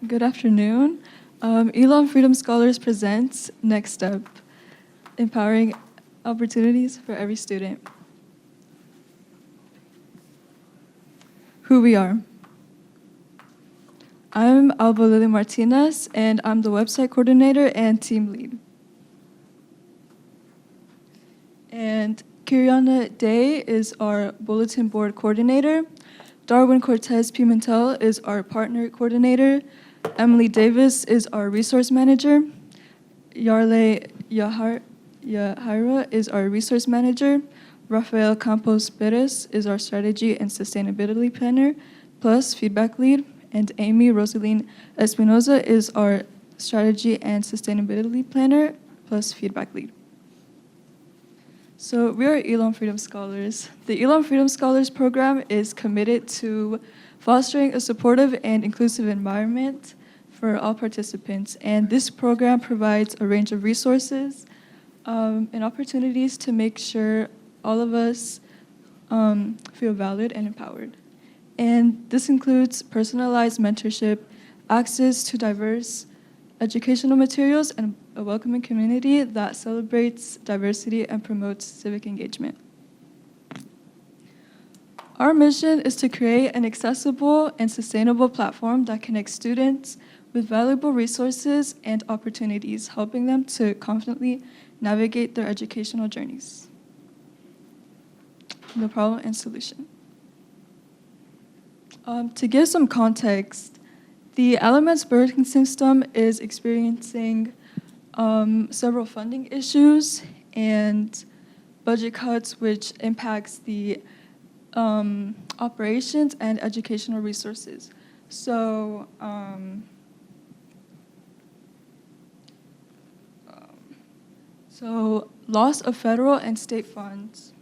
Good afternoon. Elon Freedom Scholars presents Next Step, Empowering Opportunities for Every Student. Who we are. I'm Alba Lily Martinez, and I'm the website coordinator and team lead. And Kiriana Day is our bulletin board coordinator. Darwin Cortez Pimentel is our partner coordinator. Emily Davis is our resource manager. Yarle Yahira is our resource manager. Rafael Campos Perez is our strategy and sustainability planner, plus feedback lead. And Amy Rosaline Espinoza is our strategy and sustainability planner, plus feedback lead. So we are Elon Freedom Scholars. The Elon Freedom Scholars program is committed to fostering a supportive and inclusive environment for all participants. And this program provides a range of resources and opportunities to make sure all of us feel valued and empowered. And this includes personalized mentorship, access to diverse educational materials, and a welcoming community that celebrates diversity and promotes civic engagement. Our mission is to create an accessible and sustainable platform that connects students with valuable resources and opportunities, helping them to confidently navigate their educational journeys. The problem and solution. To give some context, the LMS birthing system is experiencing several funding issues and budget cuts, which impacts the operations and educational resources. So loss of federal and state funds.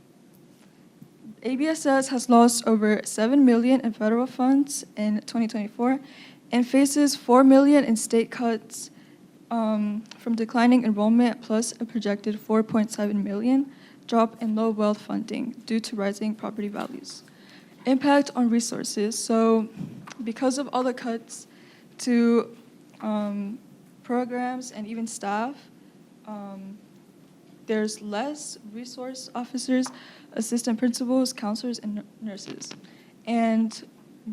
ABSS has lost over $7 million in federal funds in 2024 and faces $4 million in state cuts from declining enrollment, plus a projected $4.7 million drop in low wealth funding due to rising property values. Impact on resources. So because of all the cuts to programs and even staff, there's less resource officers, assistant principals, counselors, and nurses. And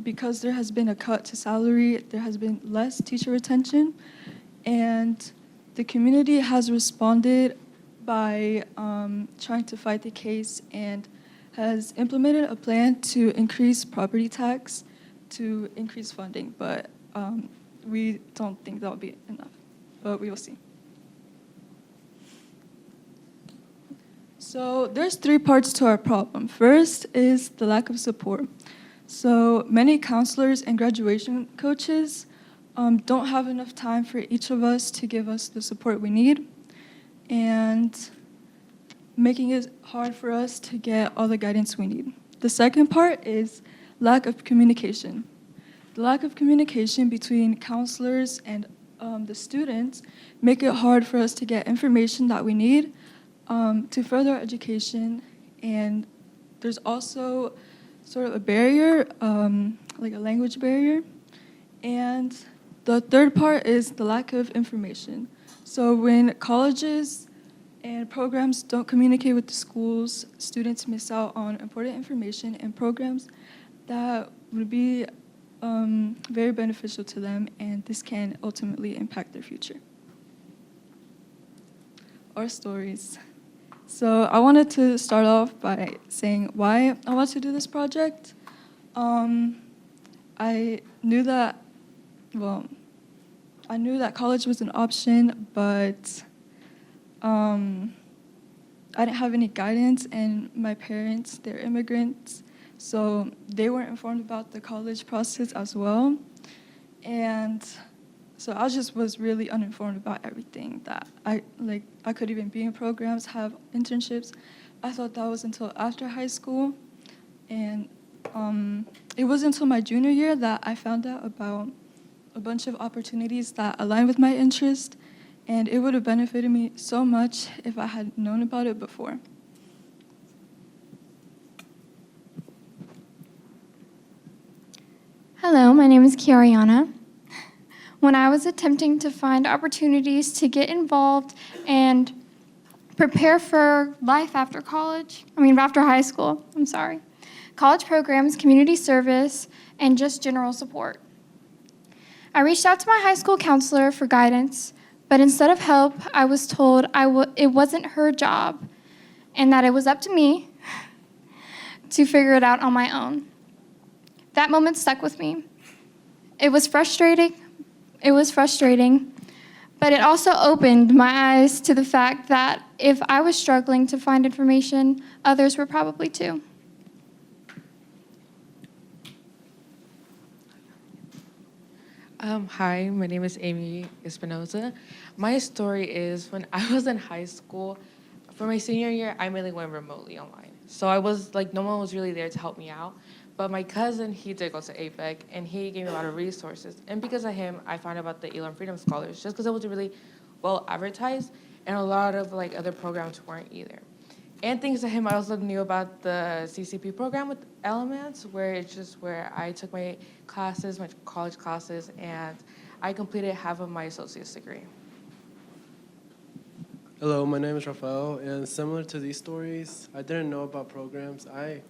because there has been a cut to salary, there has been less teacher retention, and the community has responded by trying to fight the case and has implemented a plan to increase property tax to increase funding, but we don't think that will be enough, but we will see. So there's 3 parts to our problem. First is the lack of support. So many counselors and graduation coaches don't have enough time for each of us to give us the support we need, and making it hard for us to get all the guidance we need. The second part is lack of communication. The lack of communication between counselors and the students make it hard for us to get information that we need to further our education, and there's also sort of a barrier, like a language barrier. And the third part is the lack of information. So when colleges and programs don't communicate with the schools, students miss out on important information and programs that would be very beneficial to them, and this can ultimately impact their future. Our stories. So I wanted to start off by saying why I want to do this project. I knew that college was an option, but I didn't have any guidance, and my parents, they're immigrants, so they weren't informed about the college process as well. And so I just was really uninformed about everything that I could even be in programs, have internships. I thought that was until after high school. And it wasn't until my junior year that I found out about a bunch of opportunities that align with my interest, and it would have benefited me so much if I had known about it before. Hello, my name is Kiariana. when I was attempting to find opportunities to get involved and prepare for life after after high school, college programs, community service, and just general support. I reached out to my high school counselor for guidance, but instead of help, I was told it wasn't her job and that it was up to me to figure it out on my own. That moment stuck with me. It was frustrating, but it also opened my eyes to the fact that if I was struggling to find information, others were probably too. Hi, my name is Amy Espinoza. My story is when I was in high school, for my senior year, I mainly went remotely online. So I was no one was really there to help me out. But my cousin, he did go to APEC, and he gave me a lot of resources. And because of him, I found out about the Elon Freedom Scholars, just because it was really well advertised, and a lot of other programs weren't either. And thanks to him, I also knew about the CCP program with Elements, where I took my classes, my college classes, and I completed half of my associate's degree. Hello, my name is Rafael, and similar to these stories, I didn't know about programs. I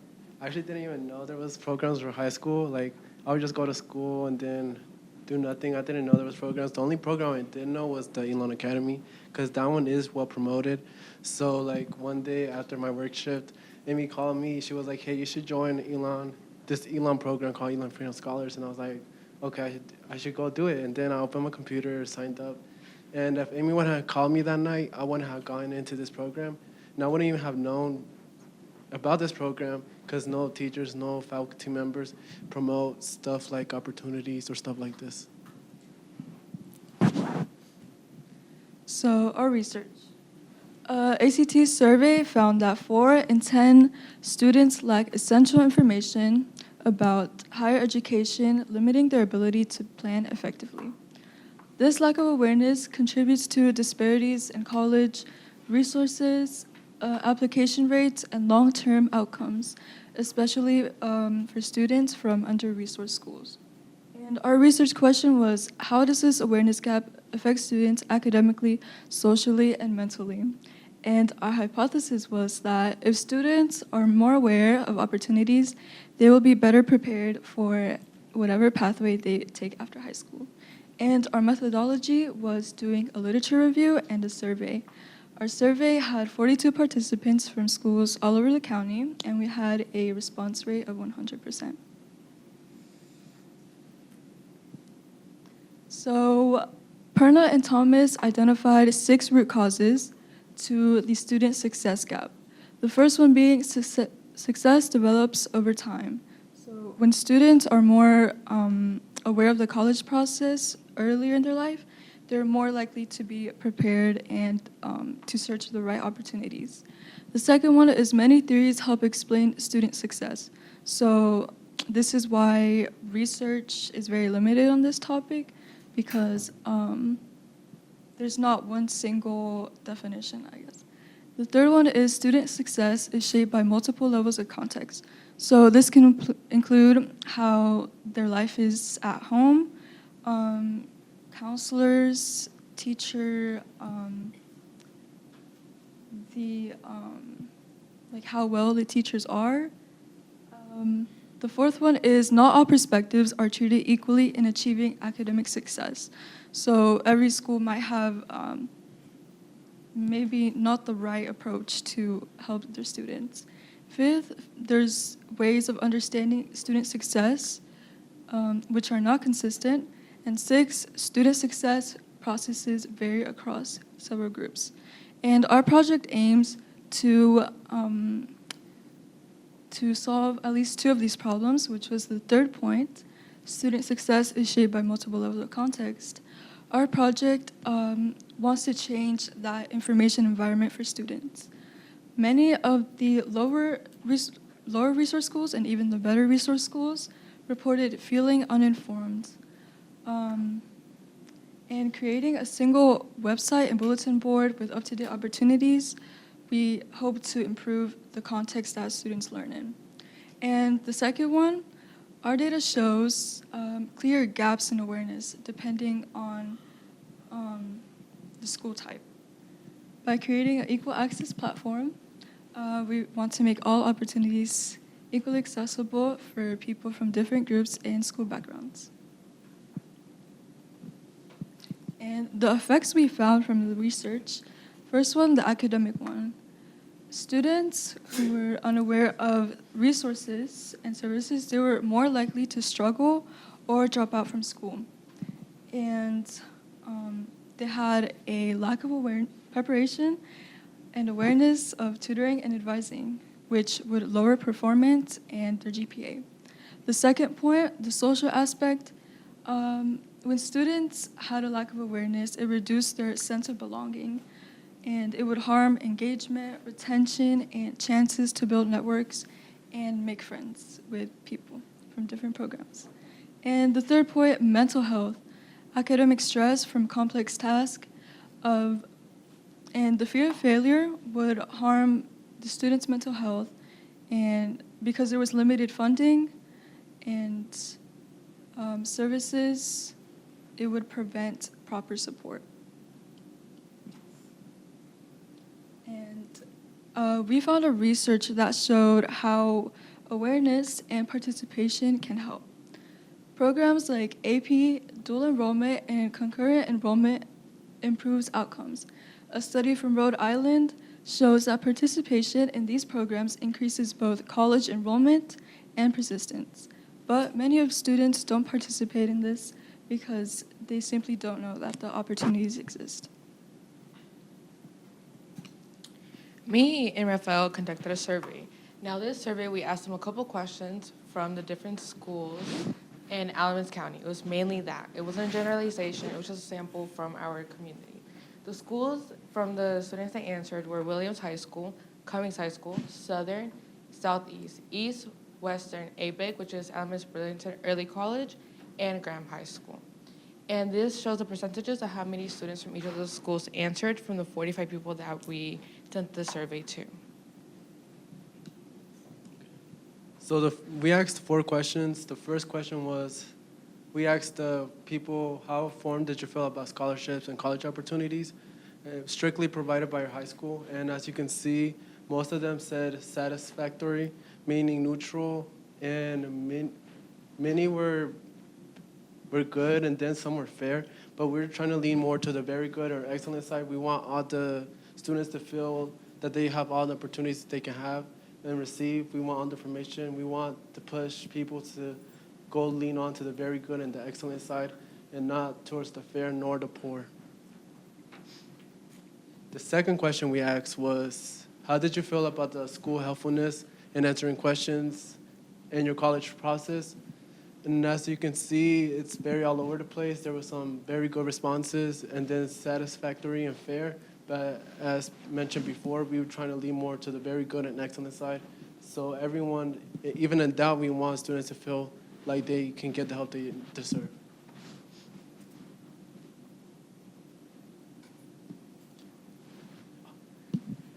actually didn't even know there was programs for high school. I would just go to school and then do nothing. I didn't know there was programs. The only program I didn't know was the Elon Academy, because that one is well promoted. So one day after my work shift, Amy called me. She was like, "Hey, you should join this Elon program called Elon Freedom Scholars." And I was like, "Okay, I should go do it." And then I opened my computer, signed up. And if Amy wouldn't have called me that night, I wouldn't have gone into this program. And I wouldn't even have known about this program because no teachers, no faculty members promote stuff like opportunities or stuff like this. So our research. ACT's survey found that 4 in 10 students lack essential information about higher education, limiting their ability to plan effectively. This lack of awareness contributes to disparities in college resources, application rates, and long-term outcomes, especially for students from under-resourced schools. And our research question was, how does this awareness gap affect students academically, socially, and mentally? And our hypothesis was that if students are more aware of opportunities, they will be better prepared for whatever pathway they take after high school. And our methodology was doing a literature review and a survey. Our survey had 42 participants from schools all over the county, and we had a response rate of 100%. So Perna and Thomas identified 6 root causes to the student success gap. The first one being success develops over time. So when students are more aware of the college process earlier in their life, they're more likely to be prepared and to search the right opportunities. The second one is many theories help explain student success. So this is why research is very limited on this topic, because there's not one single definition, I guess. The third one is student success is shaped by multiple levels of context. So this can include how their life is at home, counselors, teacher, how well the teachers are. The fourth one is not all perspectives are treated equally in achieving academic success. So every school might have maybe not the right approach to help their students. Fifth, there's ways of understanding student success which are not consistent. And 6, student success processes vary across several groups. And our project aims to solve at least 2 of these problems, which was the third point. Student success is shaped by multiple levels of context. Our project wants to change that information environment for students. Many of the lower resource schools and even the better resource schools reported feeling uninformed. And creating a single website and bulletin board with up-to-date opportunities, we hope to improve the context that students learn in. And the second one, our data shows clear gaps in awareness depending on the school type. By creating an equal access platform, we want to make all opportunities equally accessible for people from different groups and school backgrounds. And the effects we found from the research, first one, the academic one. Students who were unaware of resources and services, they were more likely to struggle or drop out from school. And they had a lack of preparation and awareness of tutoring and advising, which would lower performance and their GPA. The second point, the social aspect, when students had a lack of awareness, it reduced their sense of belonging, and it would harm engagement, retention, and chances to build networks and make friends with people from different programs. And the third point, mental health. Academic stress from complex tasks and the fear of failure would harm the students' mental health, and because there was limited funding and services, it would prevent proper support. And we found a research that showed how awareness and participation can help. Programs like AP, dual enrollment, and concurrent enrollment improves outcomes. A study from Rhode Island shows that participation in these programs increases both college enrollment and persistence. But many of students don't participate in this because they simply don't know that the opportunities exist. Me and Rafael conducted a survey. Now, this survey, we asked them a couple questions from the different schools in Alamance County. It was mainly that. It wasn't a generalization. It was just a sample from our community. The schools from the students that answered were Williams High School, Cummings High School, Southern, Southeast, East, Western, ABIC, which is Alamance Burlington Early College, and Graham High School. And this shows the percentages of how many students from each of those schools answered from the 45 people that we sent the survey to. So we asked 4 questions. The first question was, we asked the people, how informed did you feel about scholarships and college opportunities strictly provided by your high school? And as you can see, most of them said satisfactory, meaning neutral, and many were good, and then some were fair. But we're trying to lean more to the very good or excellent side. We want all the students to feel that they have all the opportunities that they can have and receive. We want all the information. We want to push people to go lean on to the very good and the excellent side and not towards the fair nor the poor. The second question we asked was, how did you feel about the school helpfulness in answering questions in your college process? And as you can see, it's very all over the place. There were some very good responses and then satisfactory and fair. But as mentioned before, we were trying to lean more to the very good and excellent side. So everyone, even in doubt, we want students to feel like they can get the help they deserve.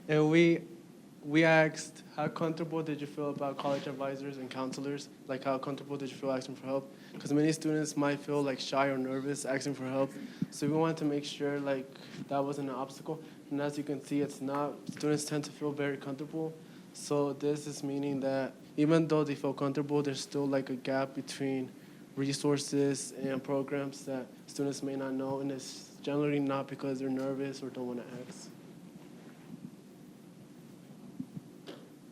And we asked, how comfortable did you feel about college advisors and counselors? Like, how comfortable did you feel asking for help? Because many students might feel like shy or nervous asking for help. So we wanted to make sure like that wasn't an obstacle. And as you can see, it's not. Students tend to feel very comfortable. So this is meaning that even though they feel comfortable, there's still like a gap between resources and programs that students may not know. And it's generally not because they're nervous or don't want to ask.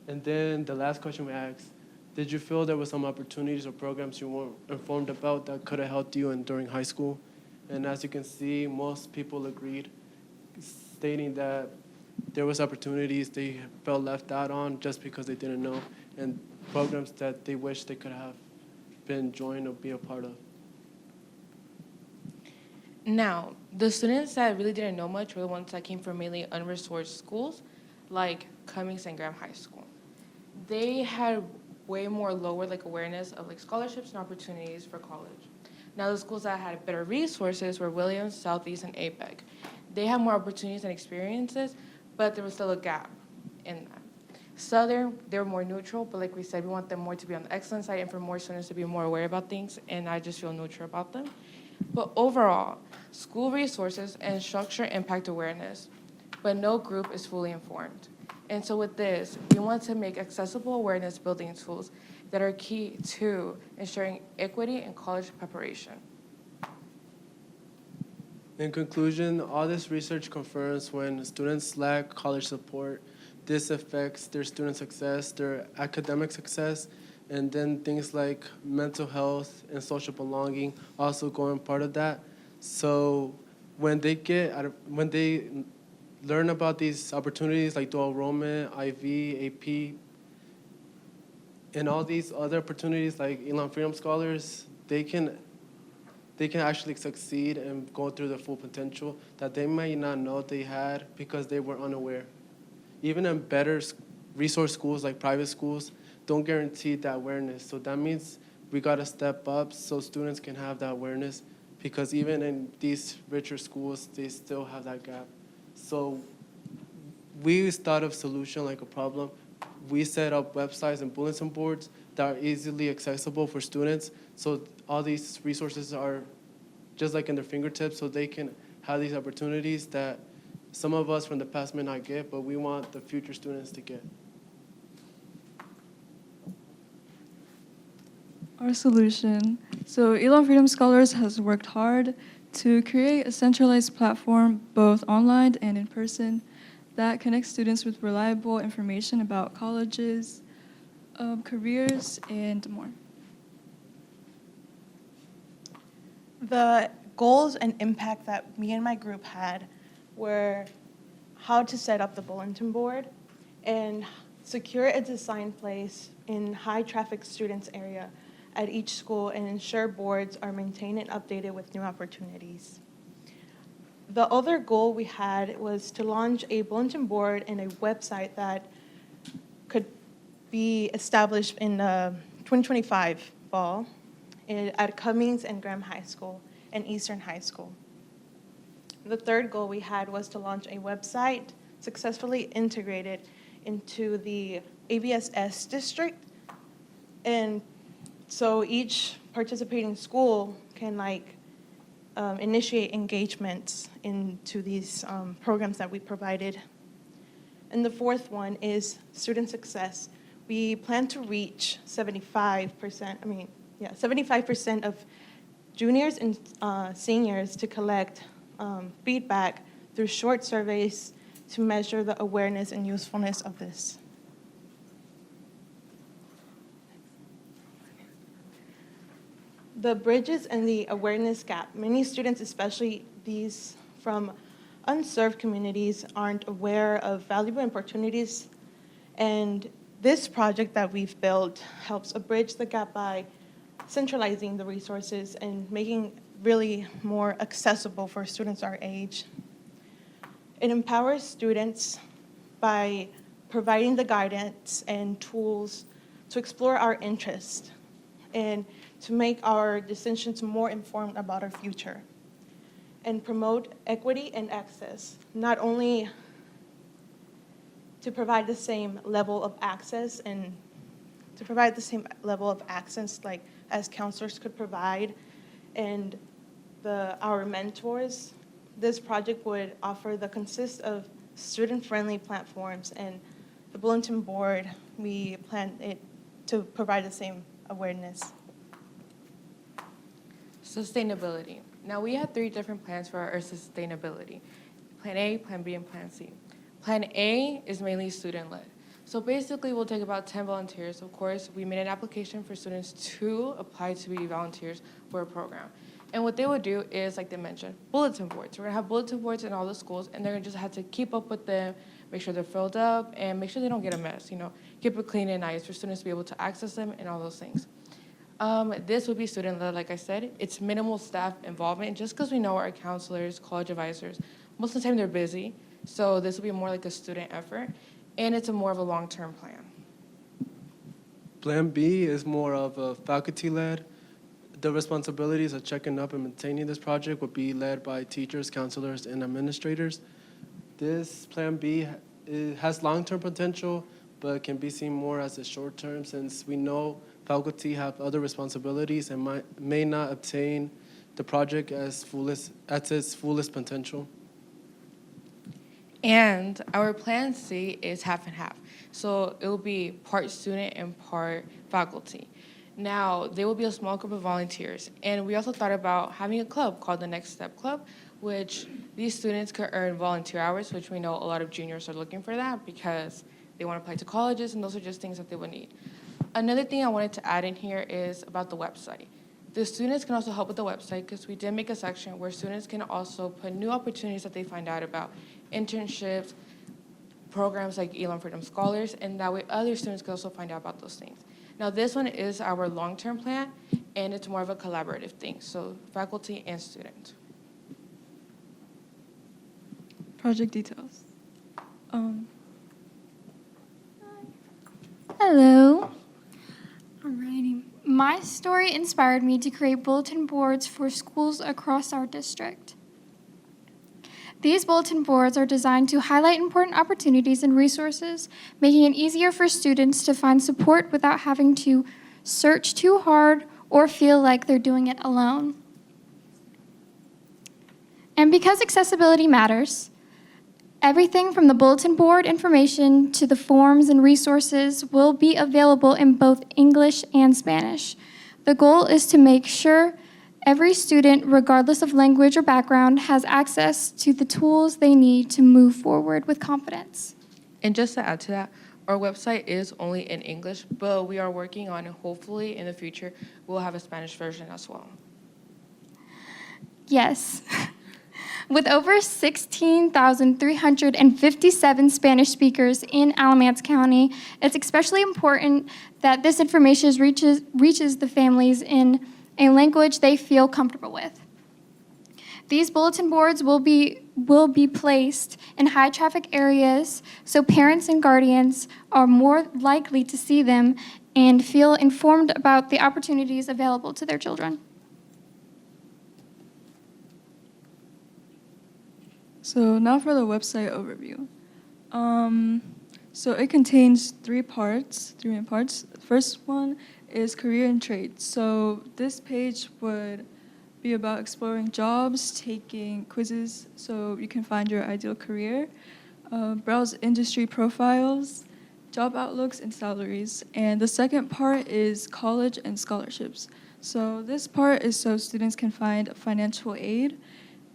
And then the last question we asked, did you feel there were some opportunities or programs you weren't informed about that could have helped you during high school? And as you can see, most people agreed, stating that there was opportunities they felt left out on just because they didn't know, and programs that they wish they could have been joined or be a part of. Now, the students that really didn't know much were the ones that came from mainly unresourced schools, like Cummings and Graham High School. They had way more lower awareness of scholarships and opportunities for college. Now, the schools that had better resources were Williams, Southeast, and APEC. They had more opportunities and experiences, but there was still a gap in that. Southern, they're more neutral, but like we said, we want them more to be on the excellent side and for more students to be more aware about things, and I just feel neutral about them. But overall, school resources and structure impact awareness, but no group is fully informed. And so with this, we want to make accessible awareness building tools that are key to ensuring equity in college preparation. In conclusion, all this research confirms when students lack college support, this affects their student success, their academic success, and then things like mental health and social belonging also go in part of that. So when they learn about these opportunities like dual enrollment, IV, AP, and all these other opportunities like Elon Freedom Scholars, they can actually succeed and go through their full potential that they might not know they had because they were unaware. Even in better resource schools like private schools, don't guarantee that awareness. So that means we got to step up so students can have that awareness, because even in these richer schools, they still have that gap. So we thought of solution like a problem. We set up websites and bulletin boards that are easily accessible for students. So all these resources are just like in their fingertips, so they can have these opportunities that some of us from the past may not get, but we want the future students to get. Our solution. So Elon Freedom Scholars has worked hard to create a centralized platform, both online and in person, that connects students with reliable information about colleges, careers, and more. The goals and impact that me and my group had were how to set up the bulletin board and secure its assigned place in high traffic students area at each school and ensure boards are maintained and updated with new opportunities. The other goal we had was to launch a bulletin board and a website that could be established in 2025 fall at Cummings and Graham High School and Eastern High School. The third goal we had was to launch a website successfully integrated into the ABSS district, and so each participating school can initiate engagements into these programs that we provided. And the fourth one is student success. We plan to reach 75% of juniors and seniors to collect feedback through short surveys to measure the awareness and usefulness of this. The bridges and the awareness gap. Many students, especially these from unserved communities, aren't aware of valuable opportunities, and this project that we've built helps bridge the gap by centralizing the resources and making really more accessible for students our age. It empowers students by providing the guidance and tools to explore our interests and to make our decisions more informed about our future, and promote equity and access, not only to provide the same level of access like as counselors could provide and our mentors. This project would offer the consist of student-friendly platforms, and the bulletin board, we plan it to provide the same awareness. Sustainability. Now, we had 3 different plans for our sustainability: Plan A, Plan B, and Plan C. Plan A is mainly student-led. So basically, we'll take about 10 volunteers. Of course, we made an application for students to apply to be volunteers for a program. And what they would do is, like they mentioned, bulletin boards. We're going to have bulletin boards in all the schools, and they're going to just have to keep up with them, make sure they're filled up, and make sure they don't get a mess, keep it clean and nice for students to be able to access them and all those things. This would be student-led, like I said. It's minimal staff involvement, just because we know our counselors, college advisors, most of the time they're busy, so this will be more like a student effort, and it's more of a long-term plan. Plan B is more of a faculty-led. The responsibilities of checking up and maintaining this project would be led by teachers, counselors, and administrators. This Plan B has long-term potential, but can be seen more as a short term since we know faculty have other responsibilities and may not obtain the project at its fullest potential. And our plan C is half and half. So it will be part student and part faculty. Now, there will be a small group of volunteers. And we also thought about having a club called the Next Step Club, which these students could earn volunteer hours, which we know a lot of juniors are looking for that because they want to apply to colleges, and those are just things that they would need. Another thing I wanted to add in here is about the website. The students can also help with the website because we did make a section where students can also put new opportunities that they find out about, internships, programs like Elon Freedom Scholars, and that way other students can also find out about those things. Now this one is our long-term plan, and it's more of a collaborative thing, so faculty and students. Project details. Hello. Alrighty. My story inspired me to create bulletin boards for schools across our district. These bulletin boards are designed to highlight important opportunities and resources, making it easier for students to find support without having to search too hard or feel like they're doing it alone. And because accessibility matters, everything from the bulletin board information to the forms and resources will be available in both English and Spanish. The goal is to make sure every student, regardless of language or background, has access to the tools they need to move forward with confidence. And just to add to that, our website is only in English, but we are working on it. Hopefully in the future, we'll have a Spanish version as well. Yes. With over 16,357 Spanish speakers in Alamance County, it's especially important that this information reaches the families in a language they feel comfortable with. These bulletin boards will be placed in high traffic areas so parents and guardians are more likely to see them and feel informed about the opportunities available to their children. So now for the website overview. So it contains three main parts. The first one is career and trade. So this page would be about exploring jobs, taking quizzes so you can find your ideal career, browse industry profiles, job outlooks, and salaries. And the second part is college and scholarships. So this part is so students can find financial aid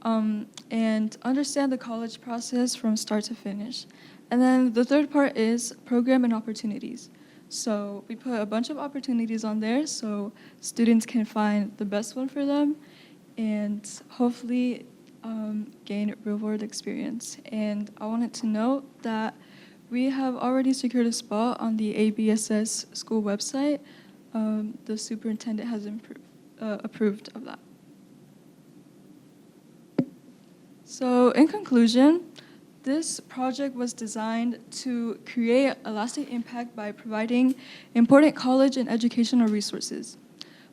and understand the college process from start to finish. And then the third part is program and opportunities. So we put a bunch of opportunities on there so students can find the best one for them and hopefully gain real-world experience. And I wanted to note that we have already secured a spot on the ABSS school website. The superintendent has approved of that. So in conclusion, this project was designed to create a lasting impact by providing important college and educational resources.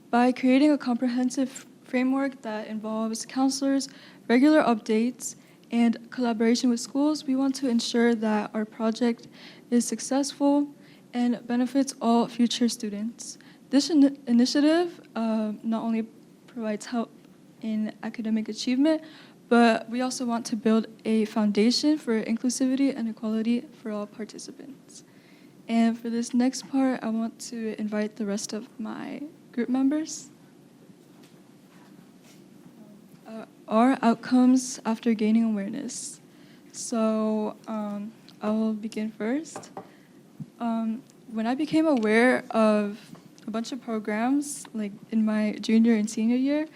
By creating a comprehensive framework that involves counselors, regular updates, and collaboration with schools, we want to ensure that our project is successful and benefits all future students. This initiative not only provides help in academic achievement, but we also want to build a foundation for inclusivity and equality for all participants. And for this next part, I want to invite the rest of my group members. Our outcomes after gaining awareness. So I will begin first. When I became aware of a bunch of programs, like in my junior and senior year,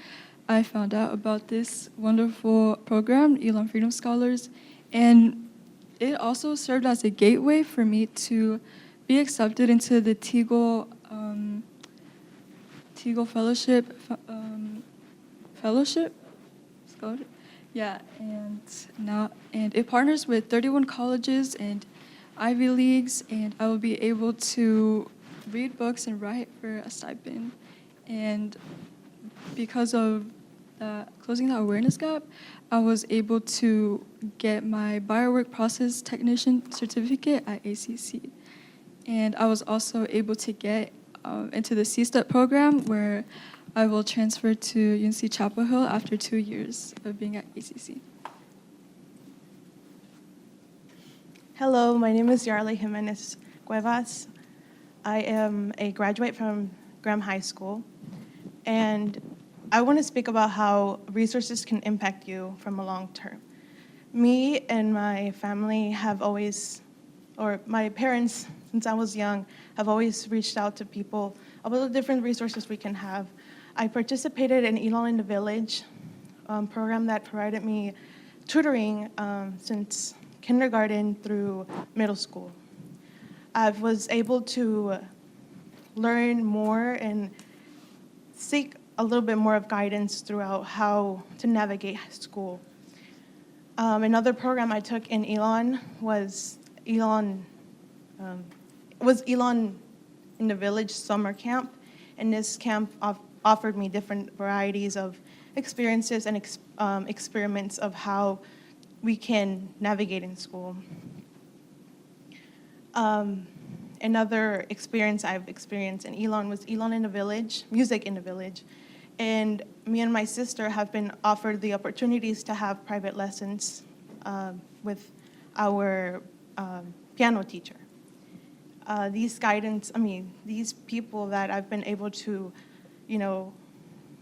I found out about this wonderful program, Elon Freedom Scholars, and it also served as a gateway for me to be accepted into the Teagle Fellowship, Scholarship? Yeah, and it partners with 31 colleges and Ivy Leagues, and I will be able to read books and write for a stipend. And because of closing the awareness gap, I was able to get my biowork process technician certificate at ACC. And I was also able to get into the C-STEP program where I will transfer to UNC Chapel Hill after 2 years of being at ACC. Hello, my name is Yarley Jimenez Cuevas. I am a graduate from Graham High School, and I want to speak about how resources can impact you from a long term. Me and my family have always, or my parents, since I was young, have always reached out to people about the different resources we can have. I participated in Elon in the Village program that provided me tutoring since kindergarten through middle school. I was able to learn more and seek a little bit more of guidance throughout how to navigate school. Another program I took in Elon was Elon in the Village summer camp, and this camp offered me different varieties of experiences and experiments of how we can navigate in school. Another experience I've experienced in Elon was Elon in the Village, Music in the Village. And me and my sister have been offered the opportunities to have private lessons with our piano teacher. These people that I've been able to,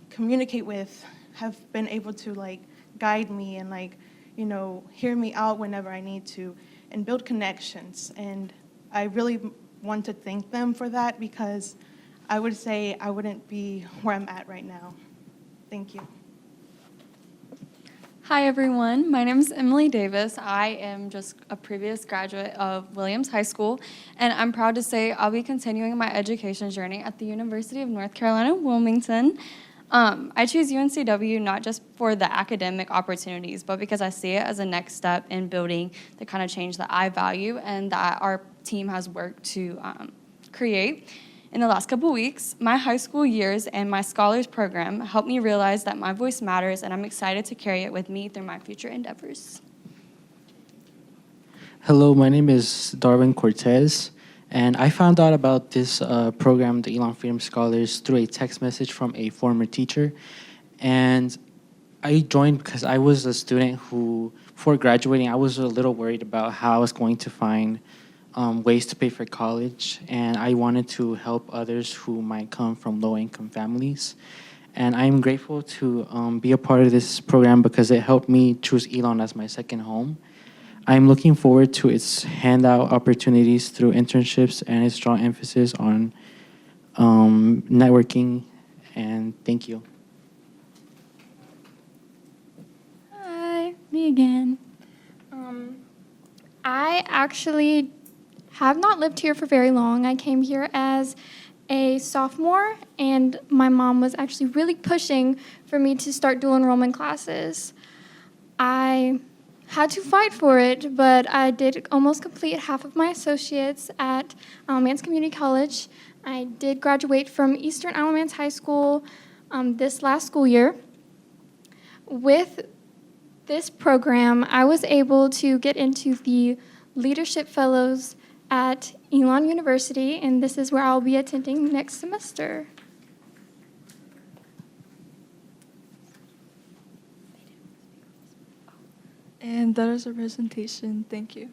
communicate with have been able to guide me and hear me out whenever I need to and build connections. And I really want to thank them for that because I would say I wouldn't be where I'm at right now. Thank you. Hi, everyone. My name is Emily Davis. I am just a previous graduate of Williams High School, and I'm proud to say I'll be continuing my education journey at the University of North Carolina, Wilmington. I choose UNCW not just for the academic opportunities, but because I see it as a next step in building the kind of change that I value and that our team has worked to create. In the last couple weeks, my high school years and my scholars program helped me realize that my voice matters, and I'm excited to carry it with me through my future endeavors. Hello, my name is Darwin Cortez, and I found out about this program, the Elon Freedom Scholars, through a text message from a former teacher. And I joined because I was a student who, before graduating, I was a little worried about how I was going to find ways to pay for college, and I wanted to help others who might come from low-income families. And I'm grateful to be a part of this program because it helped me choose Elon as my second home. I'm looking forward to its handout opportunities through internships and its strong emphasis on networking, and thank you. Hi, me again. I actually have not lived here for very long. I came here as a sophomore, and my mom was actually really pushing for me to start dual enrollment classes. I had to fight for it, but I did almost complete half of my associates at Alamance Community College. I did graduate from Eastern Alamance High School this last school year. With this program, I was able to get into the Leadership Fellows at Elon University, and this is where I'll be attending next semester. And that is our presentation. Thank you.